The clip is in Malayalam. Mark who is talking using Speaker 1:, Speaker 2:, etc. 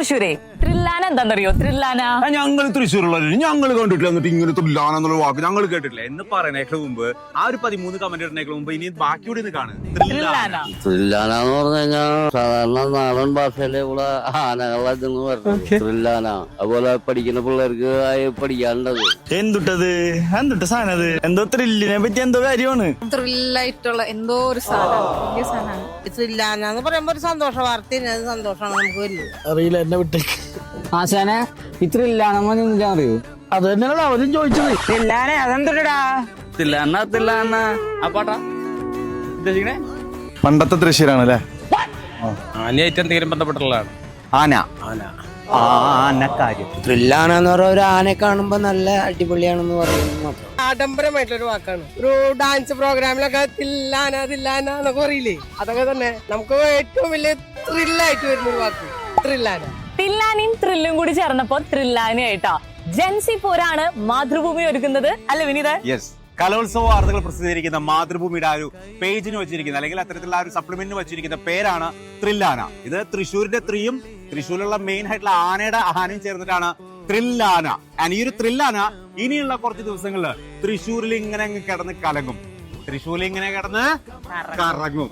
Speaker 1: തൃശ്ശൂരെ ത്രില്ലാന എന്താണെന്നറിയോ? ത്രില്ലാന
Speaker 2: ഞങ്ങൾ തൃശ്ശൂരുള്ളവർ ഞങ്ങൾ കണ്ടിട്ടില്ല. എന്നിട്ട് ഇങ്ങനെ ത്രില്ലാന എന്നുള്ള വാക്ക് ഞങ്ങൾ കേട്ടിട്ടില്ല എന്ന് പറയുന്നേക്കാൾ മുമ്പ് ആ ഒരു 13 കമന്റ് ഇടുന്നേക്കാൾ മുമ്പ് ഇനി ബാക്കിയോട് ഇത് കാണും.
Speaker 1: ത്രില്ലാന
Speaker 3: ത്രില്ലാനാന്ന് പറഞ്ഞു കഴിഞ്ഞാൽ സാധാരണ നാടൻ ഭാഷയിലെ ഇവിടെ ആനകളെന്ന് പറഞ്ഞു ത്രില്ലാന. അതുപോലെ പഠിക്കുന്ന പിള്ളേർക്ക് പഠിക്കാനുണ്ടത്.
Speaker 4: എന്തുട്ട സാധനം അത്? എന്തോ ത്രില്ലിനെ പറ്റി എന്തോ കാര്യമാണ്.
Speaker 5: ത്രില്ലായിട്ടുള്ള എന്തോ ഒരു സാധനമാണ്. ത്രില്ലാന്ന് പറയുമ്പോ ഒരു സന്തോഷ വാർത്തയാണ്. അത് സന്തോഷമാണ് നമുക്ക് വരുന്നത്.
Speaker 4: അറിയില്ല, എന്നെ വിട്ടേക്ക്.
Speaker 6: ആശാനെ ഇത്രയില്ലാണെന്ന് നിങ്ങൾക്ക് അറിയൂ?
Speaker 4: അത് തന്നെയാണ് അവരും ചോദിച്ചത്.
Speaker 6: ത്രില്ലാനെ അതെന്തൊടാ?
Speaker 4: തില്ലാന ആ പാട്ടാ ഉദ്ദേശിക്കണേ?
Speaker 7: പണ്ടത്തെ തൃശ്ശൂരാണ് അല്ലേ?
Speaker 4: ആനയായിട്ട് എന്തെങ്കിലും ബന്ധപ്പെട്ടുള്ളതാണ്.
Speaker 2: ആനക്കാര്യം
Speaker 6: ത്രില്ലാനെന്ന് പറഞ്ഞ ഒരു ആനയെ കാണുമ്പോ നല്ല അടിപൊളിയാണെന്ന് പറയുന്നത് മാത്രം.
Speaker 5: ആഡംബരമായിട്ടുള്ളൊരു വാക്കാണ്. ഒരു ഡാൻസ് പ്രോഗ്രാമിലൊക്കെ തില്ലാന തില്ലാന എന്നൊക്കെ പറയില്ലേ, അതൊക്കെ തന്നെ നമുക്ക് ഏറ്റവും വലിയ ത്രില്ലായിട്ട് വരുന്നൊരു വാക്ക് ത്രില്ലാന.
Speaker 1: തില്ലാനയും ത്രില്ലും കൂടി ചേർന്നപ്പോ ത്രില്ലാനയായിട്ടാ ജെൻസി പോരാണ് മാതൃഭൂമി ഒരുക്കുന്നത് അല്ലെ വിനീത്?
Speaker 2: യെസ്, കലോത്സവ വാർത്തകൾ പ്രസിദ്ധീകരിക്കുന്ന മാതൃഭൂമിയുടെ ആ ഒരു പേജിന് വെച്ചിരിക്കുന്ന അല്ലെങ്കിൽ അത്തരത്തിലുള്ള ആ ഒരു സപ്ലിമെന്റിന് വെച്ചിരിക്കുന്ന പേരാണ് ത്രില്ലാന. ഇത് തൃശ്ശൂരിന്റെ ത്രീയും തൃശ്ശൂരിലുള്ള മെയിൻ ആയിട്ടുള്ള ആനയും ചേർന്നിട്ടാണ് ത്രില്ലാന. ഈ ഒരു ത്രില്ലാന ഇനിയുള്ള കുറച്ച് ദിവസങ്ങളില് തൃശ്ശൂരിൽ ഇങ്ങനെ കിടന്ന് കലങ്ങും. തൃശ്ശൂരിൽ ഇങ്ങനെ കിടന്ന് കറങ്ങും.